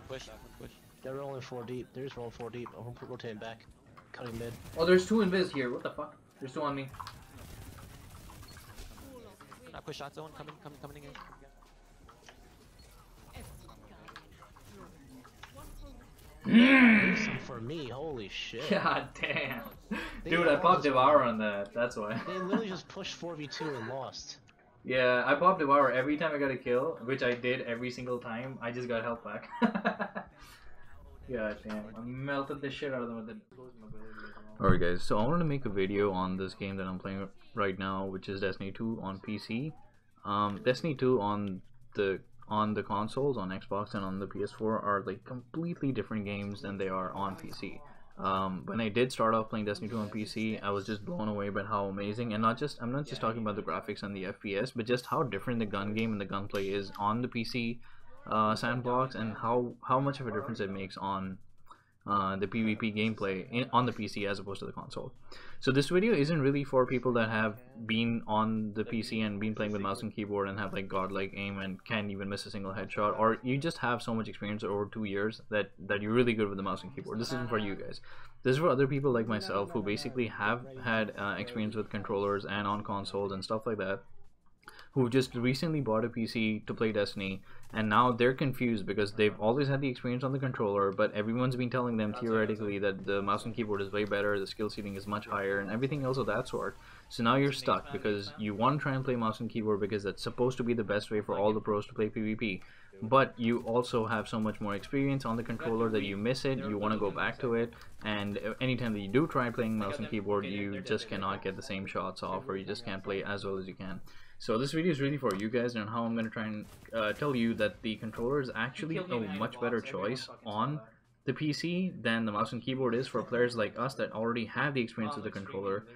push. They're rolling 4 deep. They're just rolling 4 deep. I'm rotating back. Cutting mid. Oh, there's 2 invis here. What the fuck? There's 2 on me. Not push shot zone. Coming in. For me, holy shit. God damn. Dude, I popped Devour on that. That's why. They literally just pushed 4v2 and lost. Yeah, I popped Devour every time I got a kill, which I did every single time. I just got health back. God damn. I melted the shit out of them with the... Alright guys, so I wanted to make a video on this game that I'm playing right now, which is Destiny 2 on PC. Destiny 2 on the consoles, on Xbox and on the PS4 are like completely different games than they are on PC. When I did start off playing Destiny 2 on PC, I was just blown away by how amazing, and I'm not just talking about the graphics and the FPS, but just how different the gun game and the gunplay is on the PC sandbox, and how much of a difference it makes on the PvP gameplay on the PC as opposed to the console. So this video isn't really for people that have been on the PC and been playing with mouse and keyboard and have like godlike aim and can't even miss a single headshot, or you just have so much experience over 2 years that you're really good with the mouse and keyboard. This isn't for you guys. This is for other people like myself who basically have had experience with controllers and on consoles and stuff like that, who just recently bought a PC to play Destiny, and now they're confused because they've always had the experience on the controller, but everyone's been telling them theoretically that the mouse and keyboard is way better, the skill ceiling is much higher, and everything else of that sort. So now you're stuck because you want to try and play mouse and keyboard because that's supposed to be the best way for all the pros to play PvP, but you also have so much more experience on the controller that you miss it, you want to go back to it, and anytime that you do try playing mouse and keyboard, you just cannot get the same shots off, or you just can't play as well as you can. So this video is really for you guys, and how I'm going to try and tell you that the controller is actually a much better choice on the PC than the mouse and keyboard is for players like us that already have the experience with the controller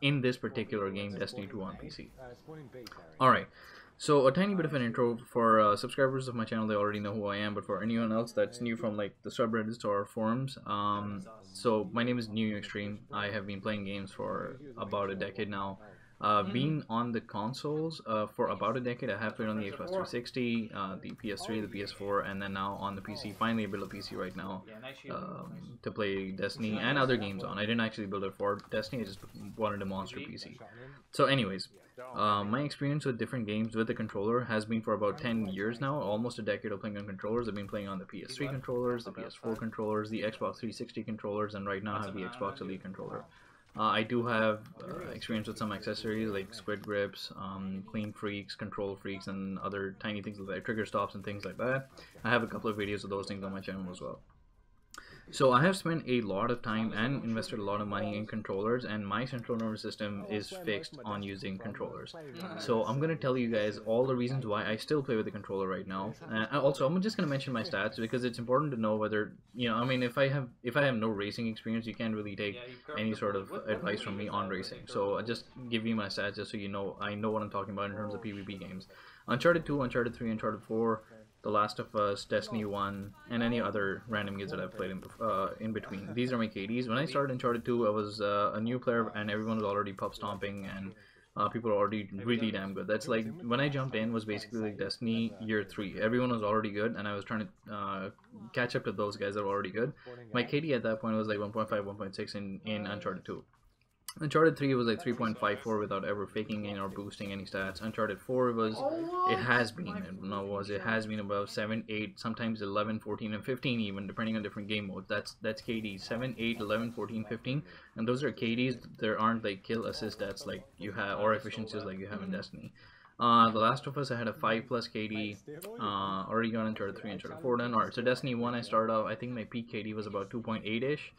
in this particular game, Destiny 2 on PC. Alright, so a tiny bit of an intro for subscribers of my channel. They already know who I am, but for anyone else that's new from like the subreddits or forums, so my name is Newuxtreme. I have been playing games for about a decade now. Being on the consoles for about a decade. I have played on the Xbox 360, the PS3, the PS4, and then now on the PC. Finally, I built a PC right now to play Destiny and other games on. I didn't actually build it for Destiny, I just wanted a monster PC. So anyways, my experience with different games with the controller has been for about 10 years now, almost a decade of playing on controllers. I've been playing on the PS3 controllers, the PS4 controllers, the Xbox 360 controllers, and right now I have the Xbox Elite controller. I do have experience with some accessories like squid grips, clean freaks, control freaks, and other tiny things like trigger stops and things like that. I have a couple of videos of those things on my channel as well. So I have spent a lot of time and invested a lot of money in controllers, and my central nervous system is fixed on using controllers. So I'm going to tell you guys all the reasons why I still play with the controller right now. Also, I'm just going to mention my stats because it's important to know whether, you know, I mean, if I have no racing experience, you can't really take any sort of advice from me on racing. So I'll just give you my stats just so you know I know what I'm talking about in terms of PvP games. Uncharted 2, Uncharted 3, Uncharted 4, The Last of Us, Destiny 1, and any other random games that I've played in between. These are my KDs. When I started Uncharted 2, I was a new player, and everyone was already pub stomping, and people are already really damn good. That's like, when I jumped in was basically like Destiny Year 3. Everyone was already good, and I was trying to catch up to those guys that were already good. My KD at that point was like 1.5, 1.6 in Uncharted 2. Uncharted 3 was like 3.54 without ever faking in or boosting any stats. Uncharted 4 was, it has been above 7, 8, sometimes 11, 14, and 15 even, depending on different game modes. That's KD, 7, 8, 11, 14, 15, and those are KDs. There aren't like kill assist stats like you have, or efficiencies like you have in Destiny. The Last of Us, I had a 5+ KD, already got Uncharted 3, Uncharted 4 done. Alright, so Destiny 1 I started out, I think my peak KD was about 2.8-ish.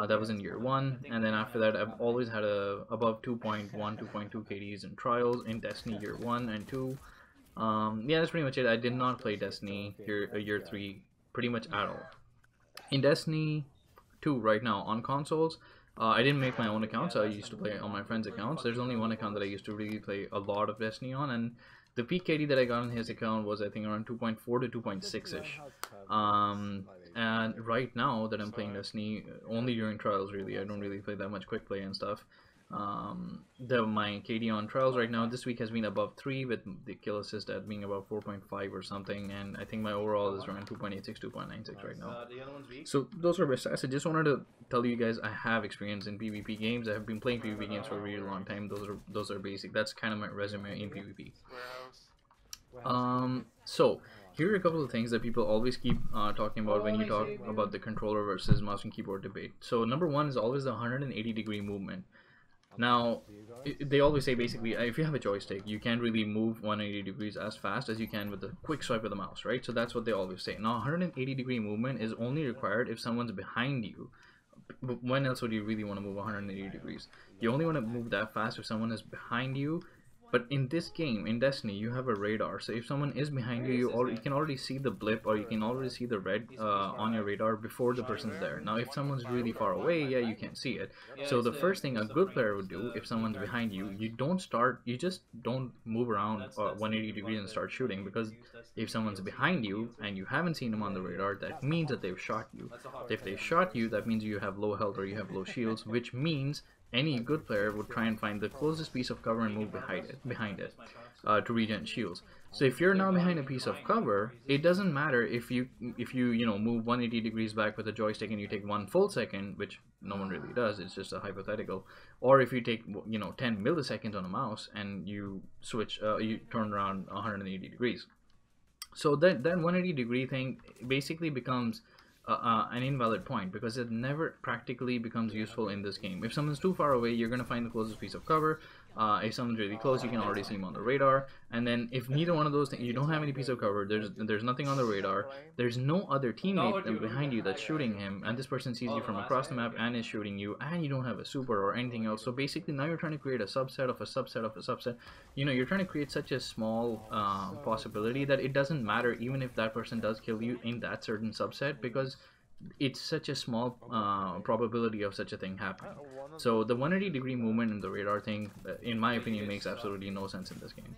That was in year 1, and then after that I've always had above 2.1, 2.2 KDs in trials in Destiny year 1 and 2. Yeah, that's pretty much it. I did not play Destiny year 3 pretty much at all. In Destiny 2 right now on consoles, I didn't make my own accounts. I used to play on my friend's accounts. There's only one account that I used to really play a lot of Destiny on, and the peak KD that I got on his account was I think around 2.4 to 2.6-ish. And right now that I'm playing Destiny only during trials, really, I don't really play that much quick play and stuff. My KD on trials right now this week has been above 3, with the kill assist at being about 4.5 or something, and I think my overall is around 2.86, 2.96 right now. So those are my stats. I just wanted to tell you guys I have experience in PvP games. I have been playing PvP games for a really long time. Those are basic. That's kind of my resume in PvP. So here are a couple of things that people always keep talking about when you talk about the controller versus mouse and keyboard debate. So number one is always the 180-degree movement. Now, they always say basically if you have a joystick, you can't really move 180 degrees as fast as you can with a quick swipe of the mouse, right? So that's what they always say. Now, 180-degree movement is only required if someone's behind you. But when else would you really want to move 180 degrees? You only want to move that fast if someone is behind you. But in this game, in Destiny, you have a radar. So if someone is behind you, you can already see the blip, or you can already see the red on your radar before the person's there. Now, if someone's really far away, yeah, you can't see it. So the first thing a good player would do, if someone's behind you, you just don't move around 180 degrees and start shooting, because if someone's behind you and you haven't seen them on the radar, that means that they've shot you. If they shot you, that means you have low health or you have low shields, which means any good player would try and find the closest piece of cover and move behind it to regen shields. So if you're now behind a piece of cover, it doesn't matter if you move 180 degrees back with a joystick and you take 1 full second, which no one really does, it's just a hypothetical, or if you take 10 milliseconds on a mouse and you switch, you turn around 180 degrees. So that 180 degree thing basically becomes an invalid point, because it never practically becomes useful in this game. If someone's too far away, you're going to find the closest piece of cover. If someone's really close, you can already see them on the radar. And then if neither one of those things, you don't have any piece of cover, there's nothing on the radar, there's no other teammate behind you that's shooting him, and this person sees you from across the map and is shooting you, and you don't have a super or anything else. So basically now you're trying to create a subset of a subset of a subset. You're trying to create such a small possibility that it doesn't matter even if that person does kill you in that certain subset, because it's such a small probability of such a thing happening. So the 180-degree movement in the radar thing, in my opinion, makes absolutely no sense in this game.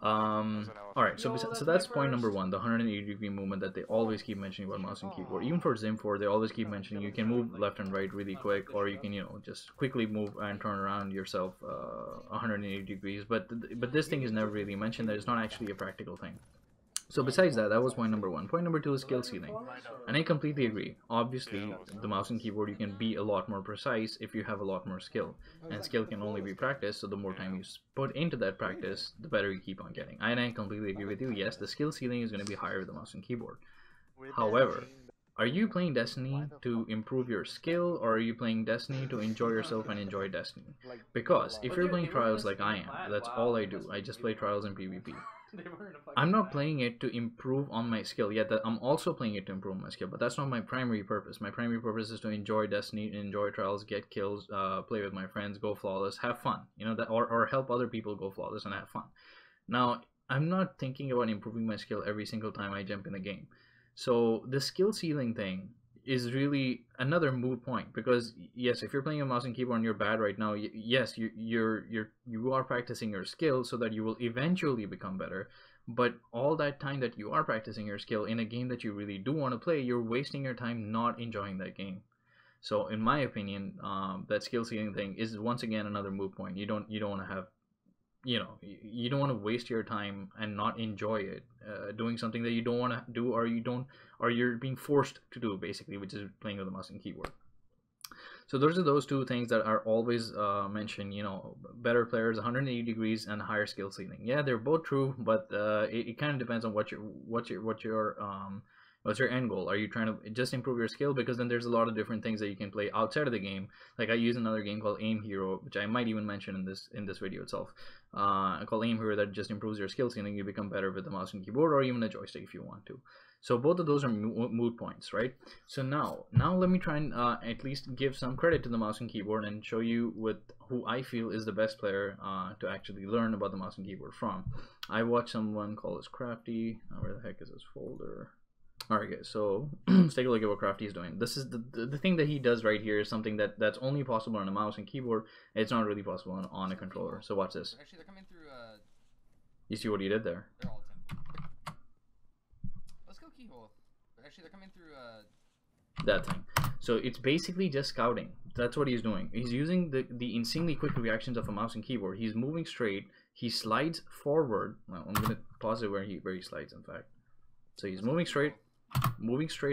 Alright, so that's point number one, the 180-degree movement that they always keep mentioning about mouse and keyboard. Even for Zim 4, they always keep mentioning you can move left and right really quick, or you can just quickly move and turn around yourself 180 degrees. But this thing is never really mentioned, that it's not actually a practical thing. So besides that was point number one. Point number two is skill ceiling. And I completely agree. Obviously, the mouse and keyboard, you can be a lot more precise if you have a lot more skill. And skill can only be practiced, so the more time you put into that practice, the better you keep on getting. And I completely agree with you. Yes, the skill ceiling is going to be higher with the mouse and keyboard. However, are you playing Destiny to improve your skill, or are you playing Destiny to enjoy yourself and enjoy Destiny? Because if you're playing Trials like I am, that's all I do. I just play Trials and PvP. I'm not playing it to improve on my skill, yet I'm also playing it to improve my skill, but that's not my primary purpose. My primary purpose is to enjoy Destiny, enjoy Trials, get kills, play with my friends, go flawless, have fun, or help other people go flawless and have fun. Now, I'm not thinking about improving my skill every single time I jump in the game. So the skill ceiling thing is really another moot point, because yes, if you're playing a mouse and keyboard and you're bad right now, yes, you are practicing your skill so that you will eventually become better, but all that time that you are practicing your skill in a game that you really do want to play, you're wasting your time not enjoying that game. So in my opinion, that skill ceiling thing is once again another moot point. You don't want to have, you don't want to waste your time and not enjoy it doing something that you don't want to do, or you're being forced to do, basically, which is playing with the mouse and keyboard. So those are those two things that are always mentioned. Better players, 180 degrees, and higher skill ceiling. Yeah, they're both true, but it kind of depends on what's your end goal. Are you trying to just improve your skill? Because then there's a lot of different things that you can play outside of the game. Like I use another game called Aim Hero, which I might even mention in this video itself. Called Aim Hero, that just improves your skill ceiling. You become better with the mouse and keyboard, or even a joystick if you want to. So both of those are moot points, right? So now let me try and at least give some credit to the mouse and keyboard and show you who I feel is the best player to actually learn about the mouse and keyboard from. I watched someone called as Crafty. Where the heck is this folder? Alright guys, so let's take a look at what Crafty is doing. This is the thing that he does right here is something that's only possible on a mouse and keyboard. It's not really possible on a controller. So watch this. Actually, they're coming through. You see what he did there? They're all temple. Let's go keyhole. Actually, they're coming through. That thing. So it's basically just scouting. That's what he's doing. He's using the insanely quick reactions of a mouse and keyboard. He's moving straight. He slides forward. Well, I'm gonna pause it where he slides, in fact. So he's moving straight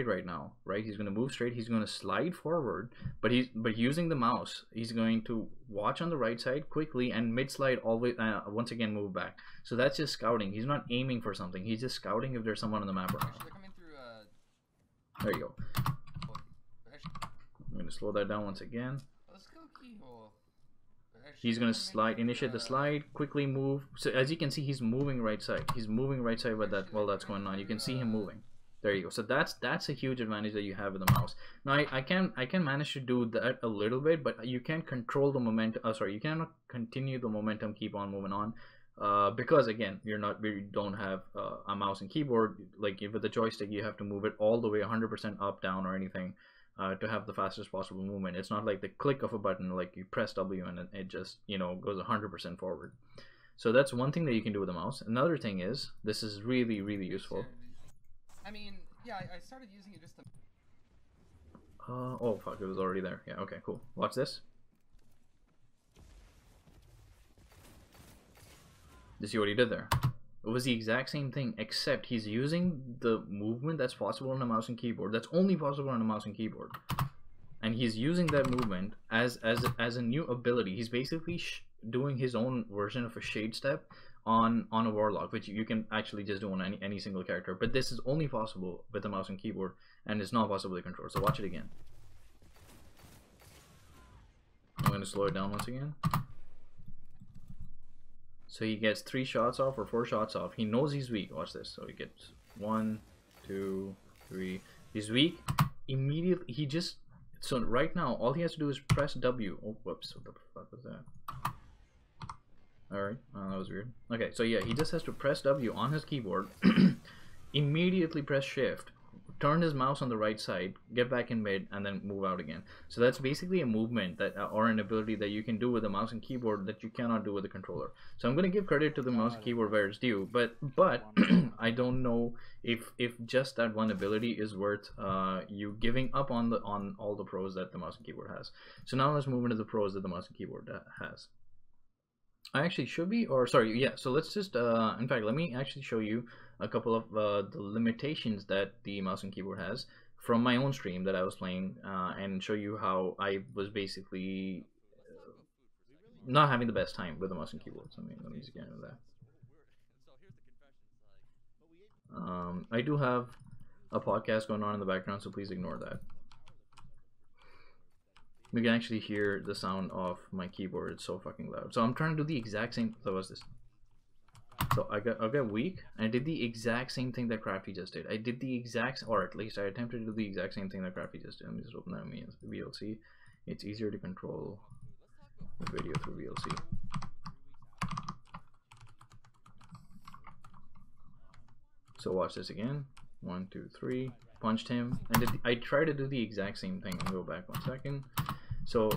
right now, right? He's gonna move straight. He's gonna slide forward, but using the mouse, he's going to watch on the right side quickly and mid slide always once again move back. So that's just scouting. He's not aiming for something. He's just scouting if there's someone on the map around. There you go. I'm gonna slow that down once again. He's gonna slide, initiate the slide, quickly move. So as you can see, he's moving right side. He's moving right side while that's going on. You can see him moving. There you go. So that's a huge advantage that you have with the mouse. Now I can manage to do that a little bit, but you can't control the momentum. You cannot continue the momentum, keep on moving on, because again, you don't have a mouse and keyboard. Like with the joystick, you have to move it all the way 100% up, down, or anything. To have the fastest possible movement. It's not like the click of a button, like you press W and it just, you know, goes 100% forward. So that's one thing that you can do with the mouse. Another thing is, this is really, really useful. I mean, yeah, I started using it just to... oh fuck, it was already there. Yeah, okay, cool. Watch this. You see what he did there? It was the exact same thing, except he's using the movement that's possible on a mouse and keyboard. That's only possible on a mouse and keyboard. And he's using that movement as a new ability. He's basically doing his own version of a shade step on a warlock, which you can actually just do on any single character. But this is only possible with a mouse and keyboard, and it's not possible to control. So watch it again. I'm going to slow it down once again. So he gets 3 shots off or 4 shots off. He knows he's weak. Watch this. So he gets 1, 2, 3. He's weak. Immediately, he just... So right now, all he has to do is press W. Oh, whoops. What the fuck was that? Alright. That was weird. Okay, so yeah, he just has to press W on his keyboard. Immediately press Shift. Turn his mouse on the right side, get back in mid, and then move out again. So that's basically a movement that or an ability that you can do with a mouse and keyboard that you cannot do with a controller. So I'm going to give credit to the mouse and keyboard where it's due, but I don't know if just that one ability is worth you giving up on all the pros that the mouse and keyboard has. So now let's move into the pros that the mouse and keyboard has. I actually should be, or sorry, yeah. So let's just in fact, let me actually show you a couple of the limitations that the mouse and keyboard has from my own stream that I was playing, and show you how I was basically not having the best time with the mouse and keyboard. So let me just get into that. I do have a podcast going on in the background, so please ignore that. We can actually hear the sound of my keyboard. It's so fucking loud. So I'm trying to do the exact same. So what's this? So I got weak, and I did the exact same thing that Crafty just did. I did the exact, or at least I attempted to do the exact same thing that Crafty just did. Let me just open that in VLC. It's easier to control the video through VLC. So watch this again. 1, 2, 3. Punched him, and I tried to do the exact same thing. I'll go back 1 second. So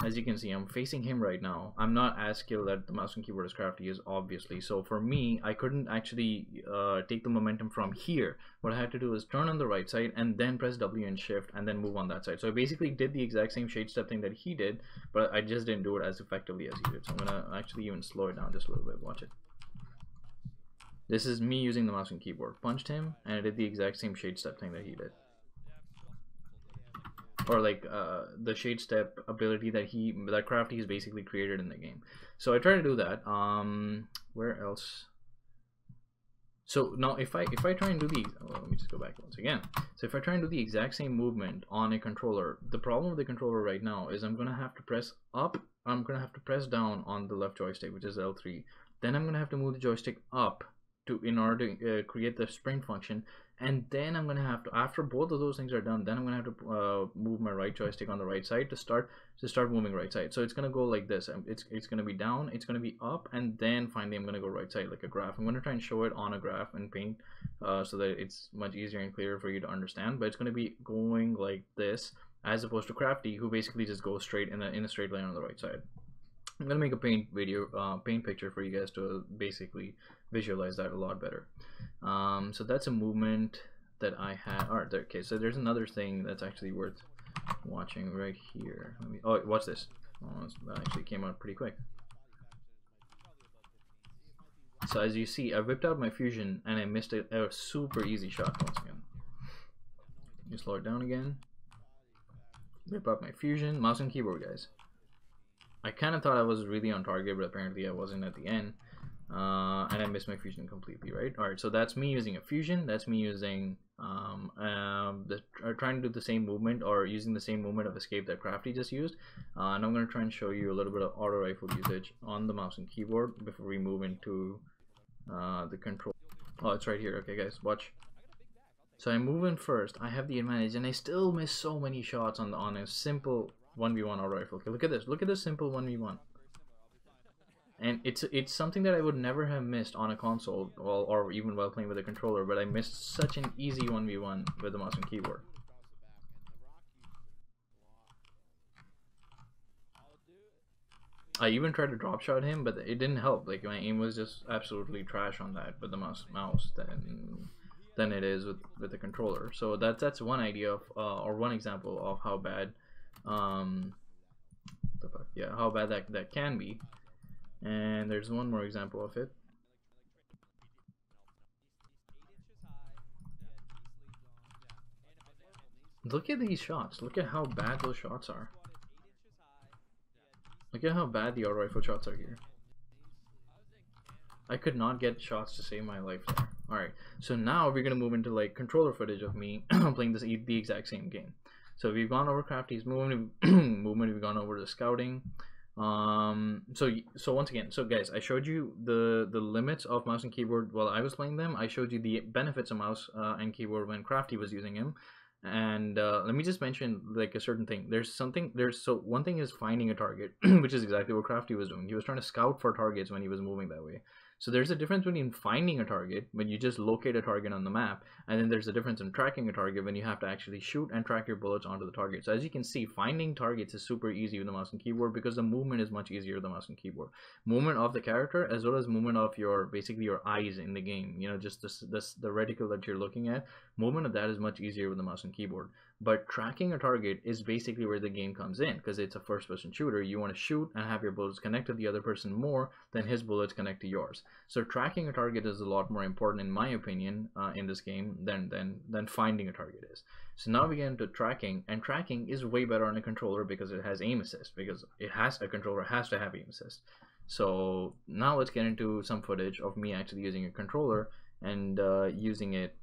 as you can see, I'm facing him right now. I'm not as skilled at the mouse and keyboard as Crafty is, obviously. So for me, I couldn't actually take the momentum from here. What I had to do is turn on the right side and then press W and Shift and then move on that side. So I basically did the exact same shade step thing that he did, but I just didn't do it as effectively as he did. So I'm gonna actually even slow it down just a little bit. Watch it. This is me using the mouse and keyboard. Punched him, and I did the exact same shade step thing that he did. Or like the shade step ability that Crafty has basically created in the game. So I try to do that. Where else? So now if I try and do the let me just go back once again. So if I try and do the exact same movement on a controller, the problem with the controller right now is I'm gonna have to press up. I'm gonna have to press down on the left joystick, which is L3. Then I'm gonna have to move the joystick up in order to create the sprint function, and then I'm gonna have to, after both of those things are done, then I'm gonna have to move my right joystick on the right side to start moving right side. So it's gonna go like this. It's gonna be down, it's gonna be up, and then finally I'm gonna go right side like a graph. I'm gonna try and show it on a graph in Paint so that it's much easier and clearer for you to understand. But it's gonna be going like this, as opposed to Crafty, who basically just goes straight in a straight line on the right side. I'm gonna make a paint picture for you guys to basically visualize that a lot better. So that's a movement that I had. Alright, okay, so there's another thing that's actually worth watching right here. Oh, watch this. Oh, that actually came out pretty quick. So as you see, I whipped out my fusion and I missed a super easy shot once again. You slow it down again. Whip up my fusion. Mouse and keyboard, guys. I kind of thought I was really on target, but apparently I wasn't at the end. And I missed my fusion completely, right? Alright, so that's me using a fusion. That's me using trying to do the same movement, or using the same movement of escape that Crafty just used. And I'm going to try and show you a little bit of auto rifle usage on the mouse and keyboard before we move into the control. Oh, it's right here. Okay, guys, watch. So I move in first. I have the advantage, and I still miss so many shots on a simple 1v1 auto rifle kill. Look at this. Look at this simple 1v1. And it's something that I would never have missed on a console, or even while playing with a controller, but I missed such an easy 1v1 with the mouse and keyboard. I even tried to drop shot him, but it didn't help. Like, my aim was just absolutely trash on that with the mouse than it is with the controller. So that's one idea of or one example of how bad how bad that can be. And there's one more example of it. Look at these shots. Look at how bad those shots are. Look at how bad the auto rifle shots are here. I could not get shots to save my life there. Alright, so now we're gonna move into like controller footage of me playing the exact same game. So we've gone over Crafty's movement, we've gone over the scouting. So once again, so guys, I showed you the limits of mouse and keyboard while I was playing them. I showed you the benefits of mouse and keyboard when Crafty was using him. And let me just mention like a certain thing. So one thing is finding a target, which is exactly what Crafty was doing. He was trying to scout for targets when he was moving that way. So there's a difference between finding a target when you just locate a target on the map, and then there's a difference in tracking a target when you have to actually shoot and track your bullets onto the target. So as you can see, finding targets is super easy with the mouse and keyboard because the movement is much easier with the mouse and keyboard. Movement of the character as well as movement of basically your eyes in the game. You know, just the reticle that you're looking at. Movement of that is much easier with the mouse and keyboard. But tracking a target is basically where the game comes in, because it's a first-person shooter. You want to shoot and have your bullets connect to the other person more than his bullets connect to yours. So tracking a target is a lot more important, in my opinion, in this game than finding a target is. So now we get into tracking, and tracking is way better on a controller because it has aim assist, because a controller has to have aim assist. So now let's get into some footage of me actually using a controller and using it.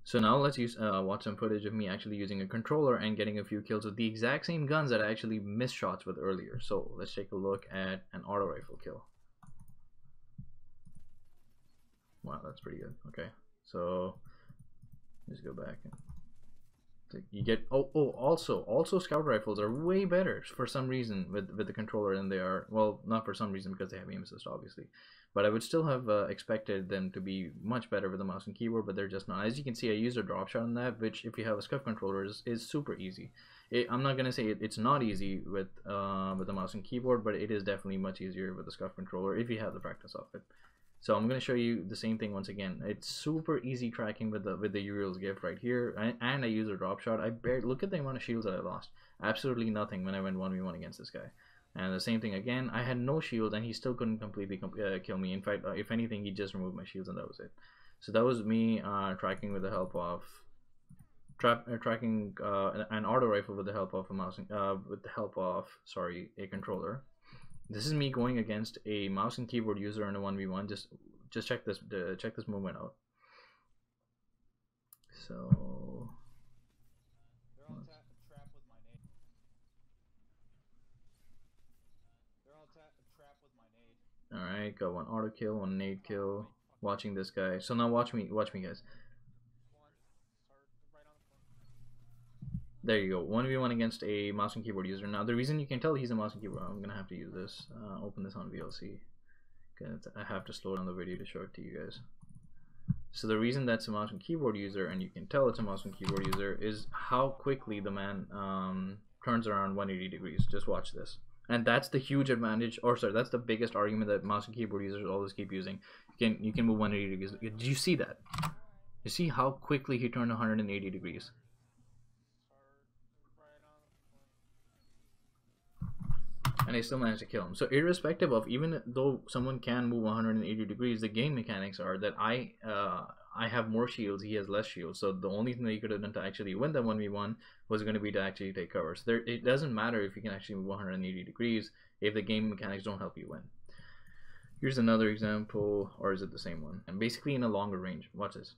So now let's watch some footage of me actually using a controller and getting a few kills with the exact same guns that I actually missed shots with earlier. So let's take a look at an auto rifle kill. Wow, that's pretty good. Okay, so let's go back. You get also scout rifles are way better for some reason with the controller than they are. Well, not for some reason, because they have aim assist obviously, but I would still have expected them to be much better with the mouse and keyboard, but they're just not. As you can see, I used a drop shot on that, which if you have a scuff controller is super easy. I'm not gonna say it's not easy with the mouse and keyboard, but it is definitely much easier with the scuff controller if you have the practice of it. So I'm going to show you the same thing once again. It's super easy tracking with the Uriel's gift right here, and I use a drop shot. Look at the amount of shields that I lost. Absolutely nothing when I went 1v1 against this guy. And the same thing again, I had no shields and he still couldn't completely kill me. In fact, if anything, he just removed my shields and that was it. So that was me tracking with the help of tracking an auto rifle with the help of a mouse a controller. This is me going against a mouse and keyboard user in a 1v1. Just check this movement out. So they're all trapped with my nade. All right, got one auto kill, one nade kill. Watching this guy. So now watch me, guys. There you go, 1v1 against a mouse and keyboard user. Now the reason you can tell he's a mouse and keyboard, I'm gonna have to use this, open this on VLC. I have to slow down the video to show it to you guys. So the reason that's a mouse and keyboard user, and you can tell it's a mouse and keyboard user, is how quickly the man turns around 180 degrees. Just watch this. And that's the huge advantage, or sorry, that's the biggest argument that mouse and keyboard users always keep using. You can move 180 degrees. Did you see that? You see how quickly he turned 180 degrees? and I still managed to kill him. So irrespective of, even though someone can move 180 degrees, the game mechanics are that I have more shields, he has less shields. So the only thing that you could have done to actually win that 1v1 was going to be to actually take cover. So it doesn't matter if you can actually move 180 degrees if the game mechanics don't help you win. Here's another example, or is it the same one? And basically in a longer range. Watch this.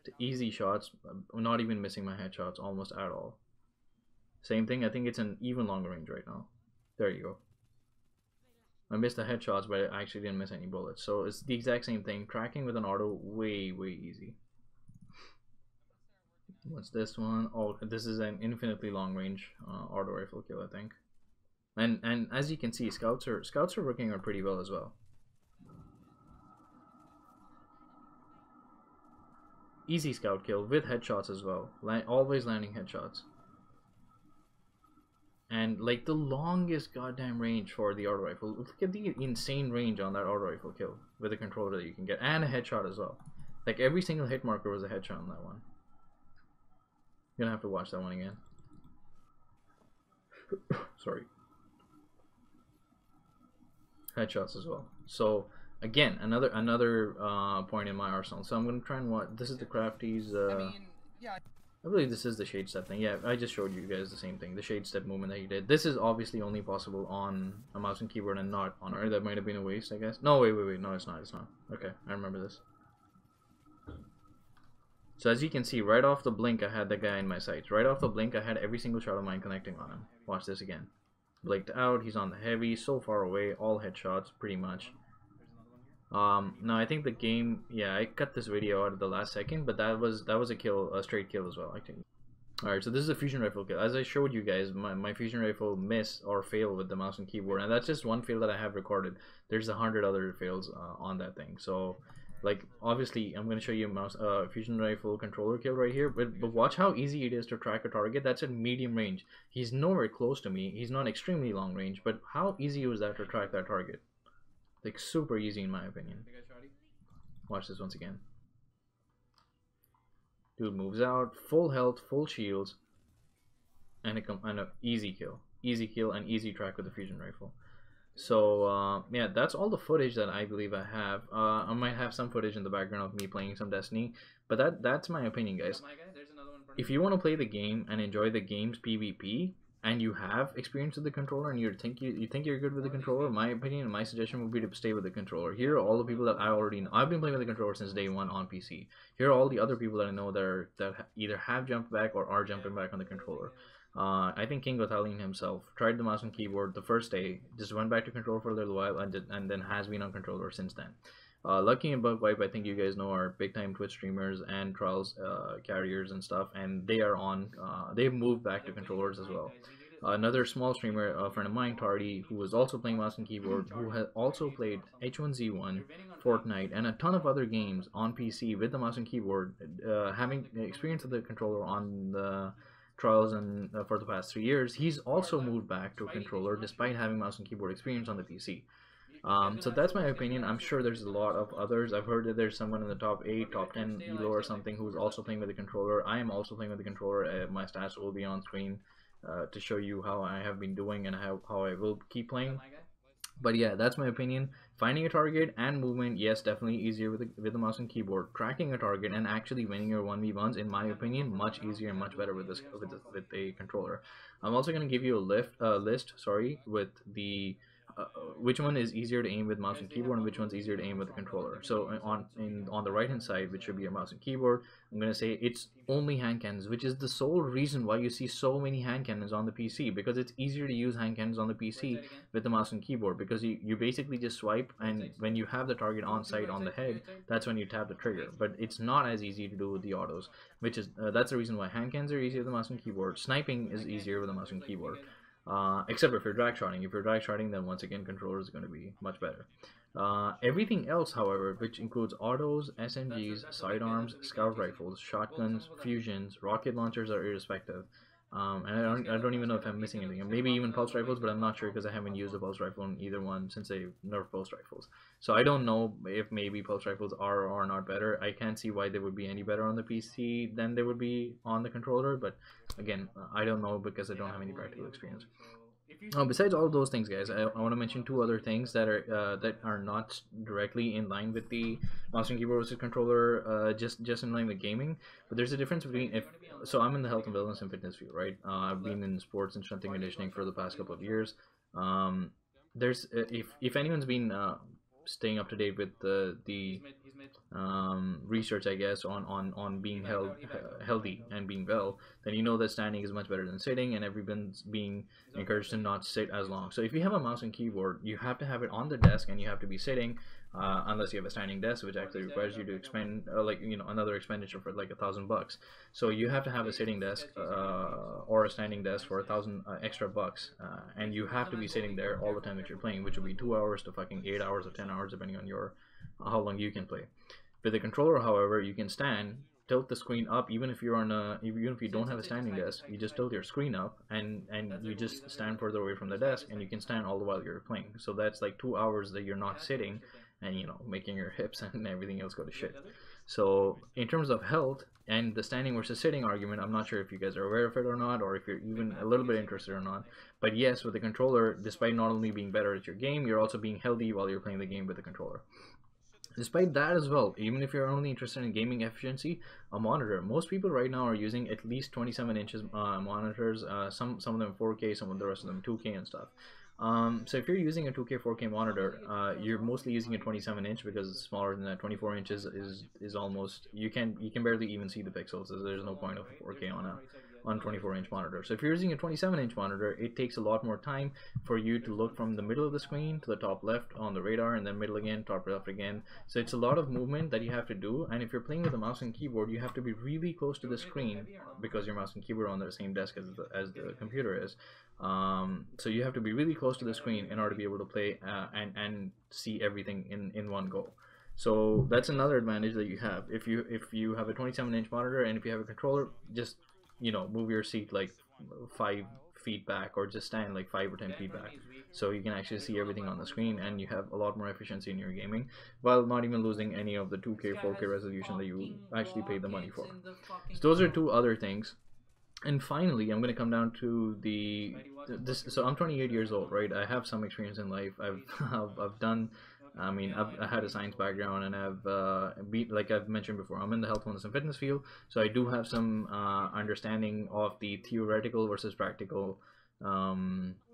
The easy shots, not even missing my headshots almost at all. Same thing, I think it's an even longer range right now. There you go. I missed the headshots, but I actually didn't miss any bullets. So it's the exact same thing. Tracking with an auto, way easy. What's this one? Oh, this is an infinitely long range auto rifle kill, I think. And as you can see, scouts are working out pretty well as well. Easy scout kill with headshots as well. Always landing headshots. And like the longest goddamn range for the auto rifle. Look at the insane range on that auto rifle kill with a controller that you can get, and a headshot as well. Like every single hit marker was a headshot on that one. You're gonna have to watch that one again. Sorry. Headshots as well. So again, another point in my arsenal. So I'm gonna try and watch. This is the Crafty's. I believe this is the shade step thing. Yeah, I just showed you guys the same thing, the shade step movement that he did. This is obviously only possible on a mouse and keyboard and not on R. That might have been a waste, I guess. No, wait, no, it's not. Okay, I remember this. So as you can see, right off the blink, I had the guy in my sights. Right off the blink, I had every single shot of mine connecting on him. Watch this again. Blinked out, he's on the heavy, so far away, all headshots, pretty much. No, I think the game, yeah, I cut this video out at the last second, but that was a kill, a straight kill as well, I think. Alright, so this is a fusion rifle kill. As I showed you guys, my fusion rifle miss or fail with the mouse and keyboard, and that's just one fail that I have recorded. There's 100 other fails on that thing. So, like, obviously, I'm going to show you a fusion rifle controller kill right here, but watch how easy it is to track a target. That's at medium range. He's nowhere close to me. He's not extremely long range, but how easy was that to track that target? Like, super easy in my opinion. Watch this once again. Dude moves out, full health, full shields, and an easy kill and easy track with the fusion rifle. So yeah, that's all the footage that I believe I have. I might have some footage in the background of me playing some Destiny, but that's my opinion, guys. If you want to play the game and enjoy the game's PvP, and you have experience with the controller, and you think you're good with the controller, my opinion and my suggestion would be to stay with the controller. Here are all the people that I already know. I've been playing with the controller since day one on PC. Here are all the other people that I know that either have jumped back or are jumping back on the controller. I think King Gotalion himself tried the mouse and keyboard the first day, just went back to controller for a little while, and then has been on controller since then. Lucky and Bugwipe, I think you guys know, are big time Twitch streamers and Trials carriers and stuff, and they are on. They've moved back to controllers as well. Another small streamer, a friend of mine, Tardy, who was also playing mouse and keyboard, who has also played H1Z1, Fortnite, and a ton of other games on PC with the mouse and keyboard, having experience with the controller on the Trials and for the past 3 years. He's also moved back to a controller despite having mouse and keyboard experience on the PC. So that's my opinion. I'm sure there's a lot of others. I've heard that there's someone in the top 8, top 10 ELO or something who's also playing with the controller. I am also playing with the controller. My stats will be on screen to show you how I have been doing and how I will keep playing. But yeah, that's my opinion. Finding a target and movement, yes, definitely easier with the mouse and keyboard. Tracking a target and actually winning your 1v1s, in my opinion, much easier and much better with a controller. I'm also going to give you a list, with the which one is easier to aim with mouse and keyboard and which one's easier to aim with the controller. So on the right hand side, which should be your mouse and keyboard, I'm going to say it's only hand cannons, which is the sole reason why you see so many hand cannons on the PC, because it's easier to use hand cannons on the PC with the mouse and keyboard, because you basically just swipe, and when you have the target on sight on the head, that's when you tap the trigger. But it's not as easy to do with the autos, which is that's the reason why hand cannons are easier with the mouse and keyboard. Sniping is easier with the mouse and keyboard. Except if you're drag shotting. If you're drag shotting, then once again controller is going to be much better. Everything else, however, which includes autos, SMGs, sidearms, scout rifles, shotguns, fusions, rocket launchers, are irrespective. And I don't even know if I'm missing anything. Maybe even pulse rifles, but I'm not sure because I haven't used a pulse rifle in either one since they nerfed pulse rifles. So I don't know if maybe pulse rifles are or are not better. I can't see why they would be any better on the PC than they would be on the controller, but again, I don't know because I don't have any practical experience. Besides all those things, guys, I want to mention two other things that are not directly in line with the mouse and keyboard versus controller, just in line with gaming. But there's a difference between if so I'm in the health and wellness and fitness field, right? I've been in sports and strength and conditioning for the past couple of years. There's if anyone's been staying up to date with the research, I guess, on being healthy and being well, then you know that standing is much better than sitting, and everyone's being encouraged to not sit as long. So if you have a mouse and keyboard, you have to have it on the desk, and you have to be sitting, unless you have a standing desk, which actually requires you to expend another expenditure for like $1,000. So you have to have a sitting desk or a standing desk for $1,000 extra bucks, and you have to be sitting there all the time that you're playing, which will be 2 hours to fucking 8 hours or 10 hours depending on your how long you can play. With the controller, however, you can stand, tilt the screen up, even if you're on even if you don't have a standing desk, you just tilt your screen up and you just stand further away from the desk, and you can stand all the while you're playing. So that's like 2 hours that you're not sitting and making your hips and everything else go to shit. So in terms of health and the standing versus sitting argument, I'm not sure if you guys are aware of it or not, or if you're even a little bit interested or not. But yes, with the controller, despite not only being better at your game, you're also being healthy while you're playing the game with the controller. Despite that as well, even if you're only interested in gaming efficiency, a monitor. Most people right now are using at least 27 inches monitors. Some of them 4K, some of the rest of them 2K and stuff. So if you're using a 2K 4K monitor, you're mostly using a 27 inch because it's smaller than that. 24 inches is almost you can barely even see the pixels. So there's no point of 4K on 24-inch monitor. So if you're using a 27-inch monitor, it takes a lot more time for you to look from the middle of the screen to the top left on the radar, and then middle again, top left again. So it's a lot of movement that you have to do, and if you're playing with a mouse and keyboard, you have to be really close to the screen because your mouse and keyboard are on the same desk as the computer is. So you have to be really close to the screen in order to be able to play and see everything in one go. So that's another advantage that you have. If you have a 27-inch monitor and if you have a controller, just move your seat like 5 feet back, or just stand like 5 or 10 feet back, so you can actually see everything on the screen, and you have a lot more efficiency in your gaming while not even losing any of the 2K 4K resolution that you actually paid the money for. So those are two other things. And finally, I'm going to come down to so I'm 28 years old, right? I have some experience in life. I've done, I had a science background, and like I've mentioned before, I'm in the health, wellness, and fitness field, so I do have some understanding of the theoretical versus practical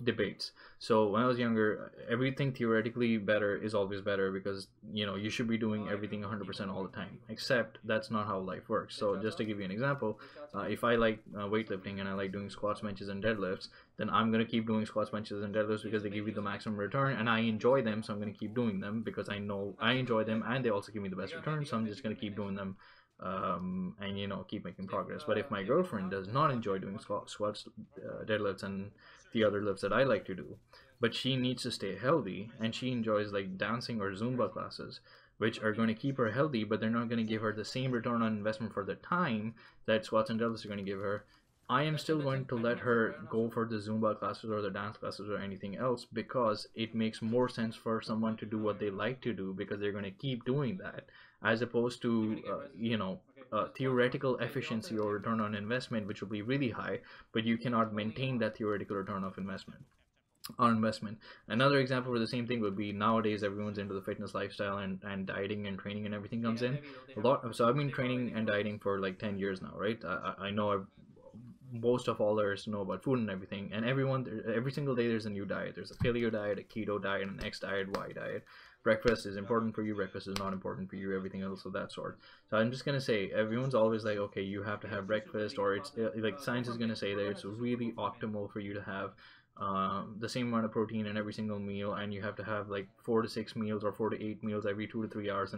debates. So when I was younger, everything theoretically better is always better, because you should be doing everything 100% all the time, except that's not how life works. So just to give you an example, if I like weightlifting and I like doing squats, benches, and deadlifts, then I'm going to keep doing squats, benches, and deadlifts because they give you the maximum return, and I enjoy them, so I'm going to keep doing them because I know I enjoy them, and they also give me the best return, so I'm just going to keep doing them, and keep making progress. But if my girlfriend does not enjoy doing squats, deadlifts, and the other lifts that I like to do, but she needs to stay healthy, and she enjoys like dancing or Zumba classes, which are going to keep her healthy, but they're not going to give her the same return on investment for the time that squats and deadlifts are going to give her, I am still going to let her go for the Zumba classes or the dance classes or anything else, because it makes more sense for someone to do what they like to do, because they're going to keep doing that, as opposed to theoretical efficiency or return on investment, which will be really high, but you cannot maintain that theoretical return of investment. Another example for the same thing would be, nowadays everyone's into the fitness lifestyle, and dieting and training and everything comes in a lot. So I've been training and dieting for like 10 years now, right? I know most of all there is to know about food and everything, and every single day there's a new diet. There's a paleo diet, a keto diet, an X diet, Y diet. Breakfast is important for you, breakfast is not important for you, everything else of that sort. So I'm just gonna say, everyone's always like, okay, you have to have breakfast, or it's like science is gonna say that it's really optimal for you to have the same amount of protein in every single meal, and you have to have like 4 to 6 meals or 4 to 8 meals every 2 to 3 hours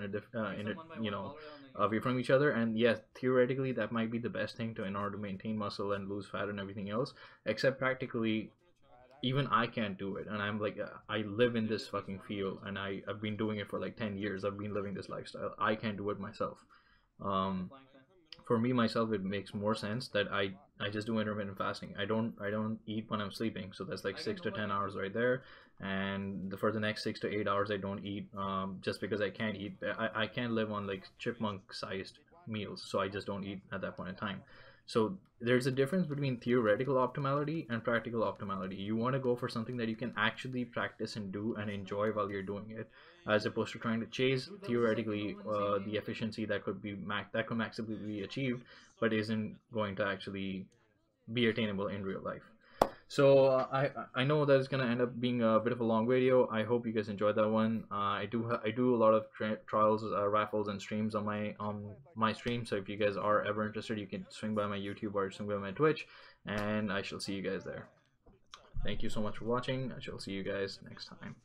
away from each other. And yes, theoretically that might be the best thing in order to maintain muscle and lose fat and everything else, except practically even I can't do it. And I'm like, I live in this fucking field, and I've been doing it for like 10 years. I've been living this lifestyle. I can't do it myself. For me myself, it makes more sense that I just do intermittent fasting. I don't eat when I'm sleeping, so that's like 6 to 10 hours right there. And for the next 6 to 8 hours I don't eat, just because I can't eat. I can't live on like chipmunk sized meals, so I just don't eat at that point in time. So there's a difference between theoretical optimality and practical optimality. You want to go for something that you can actually practice and do and enjoy while you're doing it, as opposed to trying to chase theoretically the efficiency that could be maximally be achieved, but isn't going to actually be attainable in real life. So I know that it's gonna end up being a bit of a long video. I hope you guys enjoyed that one. I do a lot of trials, raffles, and streams on my stream. So if you guys are ever interested, you can swing by my YouTube or swing by my Twitch, and I shall see you guys there. Thank you so much for watching. I shall see you guys next time.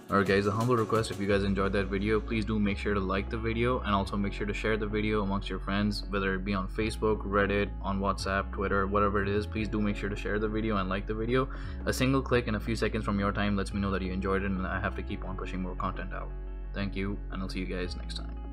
Alright guys, a humble request, if you guys enjoyed that video, please do make sure to like the video, and also make sure to share the video amongst your friends, whether it be on Facebook, Reddit, on WhatsApp, Twitter, whatever it is. Please do make sure to share the video and like the video. A single click and a few seconds from your time lets me know that you enjoyed it, and I have to keep on pushing more content out. Thank you, and I'll see you guys next time.